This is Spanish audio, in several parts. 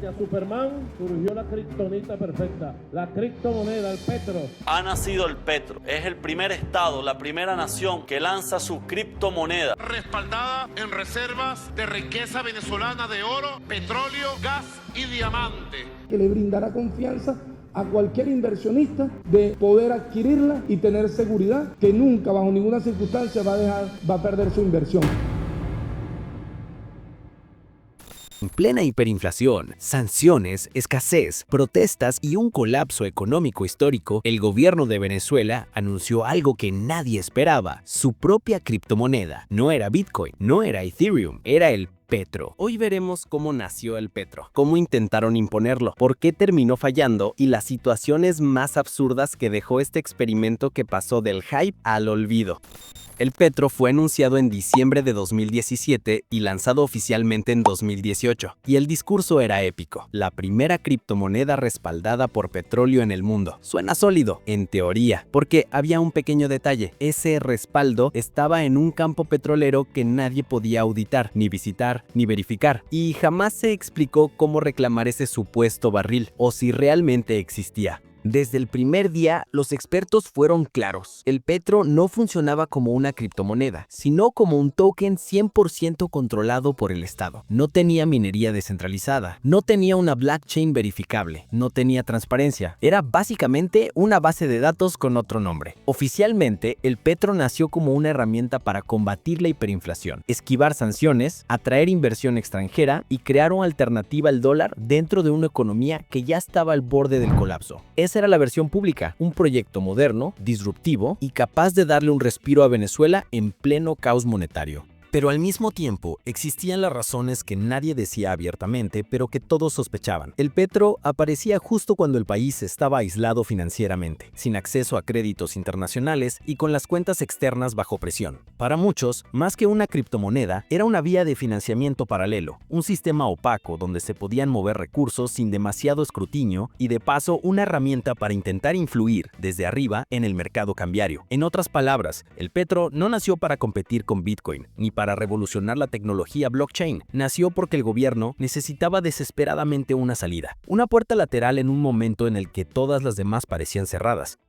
Gracias a Superman surgió la kriptonita perfecta, la criptomoneda, el petro. Ha nacido el petro. Es el primer estado, la primera nación que lanza su criptomoneda. Respaldada en reservas de riqueza venezolana de oro, petróleo, gas y diamante. Que le brindará confianza a cualquier inversionista de poder adquirirla y tener seguridad que nunca, bajo ninguna circunstancia, va a perder su inversión. En plena hiperinflación, sanciones, escasez, protestas y un colapso económico histórico, el gobierno de Venezuela anunció algo que nadie esperaba: su propia criptomoneda. No era Bitcoin, no era Ethereum, era el petro. Hoy veremos cómo nació el petro, cómo intentaron imponerlo, por qué terminó fallando y las situaciones más absurdas que dejó este experimento que pasó del hype al olvido. El petro fue anunciado en diciembre de 2017 y lanzado oficialmente en 2018, y el discurso era épico: la primera criptomoneda respaldada por petróleo en el mundo. Suena sólido, en teoría, porque había un pequeño detalle: ese respaldo estaba en un campo petrolero que nadie podía auditar, ni visitar, ni verificar, y jamás se explicó cómo reclamar ese supuesto barril, o si realmente existía. Desde el primer día, los expertos fueron claros: el petro no funcionaba como una criptomoneda, sino como un token 100% controlado por el Estado. No tenía minería descentralizada, no tenía una blockchain verificable, no tenía transparencia. Era básicamente una base de datos con otro nombre. Oficialmente, el petro nació como una herramienta para combatir la hiperinflación, esquivar sanciones, atraer inversión extranjera y crear una alternativa al dólar dentro de una economía que ya estaba al borde del colapso. Esa era la versión pública, un proyecto moderno, disruptivo y capaz de darle un respiro a Venezuela en pleno caos monetario. Pero al mismo tiempo, existían las razones que nadie decía abiertamente, pero que todos sospechaban. El petro aparecía justo cuando el país estaba aislado financieramente, sin acceso a créditos internacionales y con las cuentas externas bajo presión. Para muchos, más que una criptomoneda, era una vía de financiamiento paralelo, un sistema opaco donde se podían mover recursos sin demasiado escrutinio y, de paso, una herramienta para intentar influir desde arriba en el mercado cambiario. En otras palabras, el petro no nació para competir con Bitcoin, ni para revolucionar la tecnología blockchain. Nació porque el gobierno necesitaba desesperadamente una salida, una puerta lateral en un momento en el que todas las demás parecían cerradas.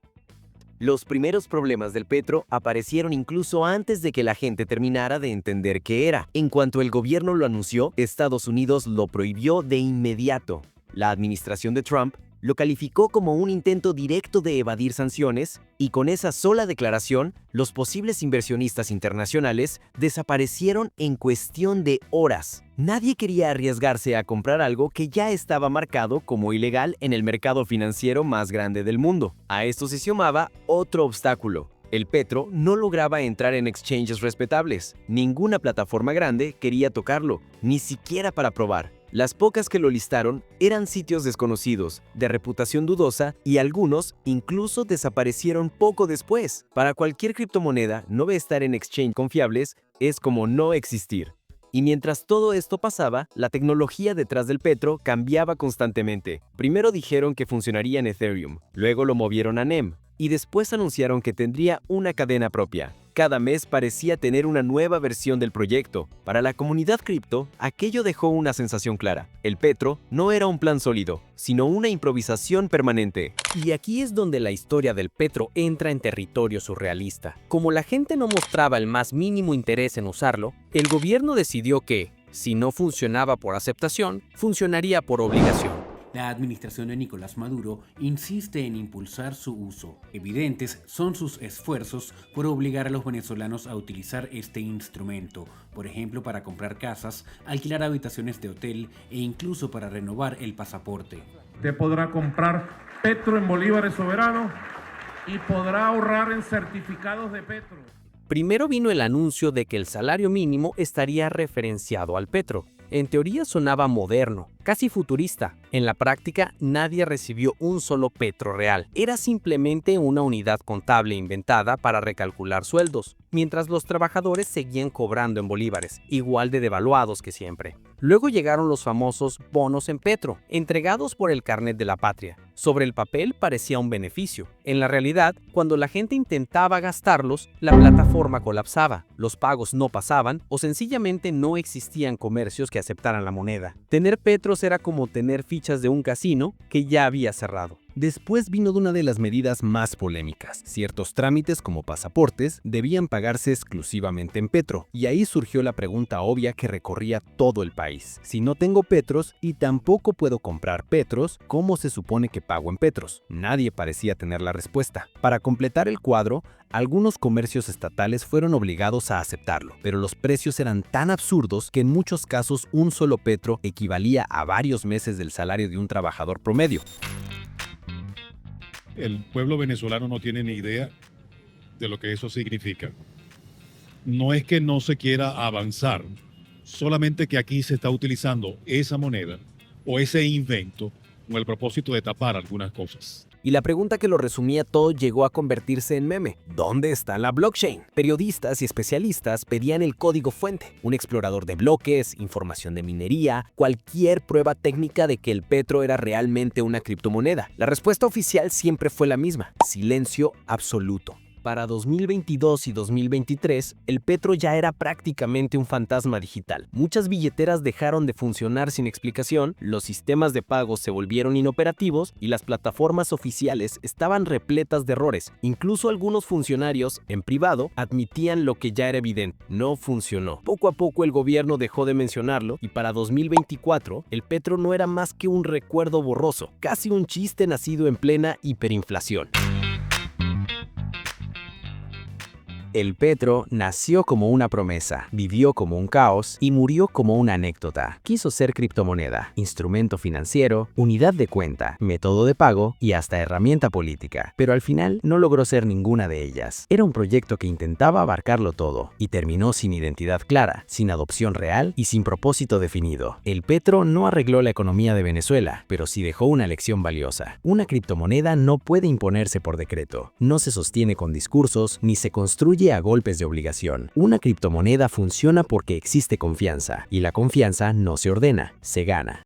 Los primeros problemas del petro aparecieron incluso antes de que la gente terminara de entender qué era. En cuanto el gobierno lo anunció, Estados Unidos lo prohibió de inmediato. La administración de Trump lo calificó como un intento directo de evadir sanciones, y con esa sola declaración, los posibles inversionistas internacionales desaparecieron en cuestión de horas. Nadie quería arriesgarse a comprar algo que ya estaba marcado como ilegal en el mercado financiero más grande del mundo. A esto se sumaba otro obstáculo: el petro no lograba entrar en exchanges respetables. Ninguna plataforma grande quería tocarlo, ni siquiera para probar. Las pocas que lo listaron eran sitios desconocidos, de reputación dudosa, y algunos incluso desaparecieron poco después. Para cualquier criptomoneda, no estar en exchange confiables es como no existir. Y mientras todo esto pasaba, la tecnología detrás del petro cambiaba constantemente. Primero dijeron que funcionaría en Ethereum, luego lo movieron a NEM, y después anunciaron que tendría una cadena propia. Cada mes parecía tener una nueva versión del proyecto. Para la comunidad cripto, aquello dejó una sensación clara: el petro no era un plan sólido, sino una improvisación permanente. Y aquí es donde la historia del petro entra en territorio surrealista. Como la gente no mostraba el más mínimo interés en usarlo, el gobierno decidió que, si no funcionaba por aceptación, funcionaría por obligación. La administración de Nicolás Maduro insiste en impulsar su uso. Evidentes son sus esfuerzos por obligar a los venezolanos a utilizar este instrumento, por ejemplo para comprar casas, alquilar habitaciones de hotel e incluso para renovar el pasaporte. Usted podrá comprar petro en bolívares soberanos y podrá ahorrar en certificados de petro. Primero vino el anuncio de que el salario mínimo estaría referenciado al petro. En teoría sonaba moderno, casi futurista. En la práctica, nadie recibió un solo petro real. Era simplemente una unidad contable inventada para recalcular sueldos, mientras los trabajadores seguían cobrando en bolívares, igual de devaluados que siempre. Luego llegaron los famosos bonos en petro, entregados por el carnet de la patria. Sobre el papel parecía un beneficio. En la realidad, cuando la gente intentaba gastarlos, la plataforma colapsaba, los pagos no pasaban o sencillamente no existían comercios que aceptaran la moneda. Tener petro otros era como tener fichas de un casino que ya había cerrado. Después vino de una de las medidas más polémicas. Ciertos trámites como pasaportes debían pagarse exclusivamente en petro, y ahí surgió la pregunta obvia que recorría todo el país. Si no tengo petros y tampoco puedo comprar petros, ¿cómo se supone que pago en petros? Nadie parecía tener la respuesta. Para completar el cuadro, algunos comercios estatales fueron obligados a aceptarlo, pero los precios eran tan absurdos que en muchos casos un solo petro equivalía a varios meses del salario de un trabajador promedio. El pueblo venezolano no tiene ni idea de lo que eso significa. No es que no se quiera avanzar, solamente que aquí se está utilizando esa moneda o ese invento con el propósito de tapar algunas cosas. Y la pregunta que lo resumía todo llegó a convertirse en meme. ¿Dónde está la blockchain? Periodistas y especialistas pedían el código fuente, un explorador de bloques, información de minería, cualquier prueba técnica de que el petro era realmente una criptomoneda. La respuesta oficial siempre fue la misma: silencio absoluto. Para 2022 y 2023, el petro ya era prácticamente un fantasma digital. Muchas billeteras dejaron de funcionar sin explicación, los sistemas de pago se volvieron inoperativos y las plataformas oficiales estaban repletas de errores. Incluso algunos funcionarios, en privado, admitían lo que ya era evidente: no funcionó. Poco a poco el gobierno dejó de mencionarlo y para 2024, el petro no era más que un recuerdo borroso, casi un chiste nacido en plena hiperinflación. El petro nació como una promesa, vivió como un caos y murió como una anécdota. Quiso ser criptomoneda, instrumento financiero, unidad de cuenta, método de pago y hasta herramienta política, pero al final no logró ser ninguna de ellas. Era un proyecto que intentaba abarcarlo todo y terminó sin identidad clara, sin adopción real y sin propósito definido. El petro no arregló la economía de Venezuela, pero sí dejó una lección valiosa. Una criptomoneda no puede imponerse por decreto, no se sostiene con discursos ni se construye a golpes de obligación. Una criptomoneda funciona porque existe confianza, y la confianza no se ordena, se gana.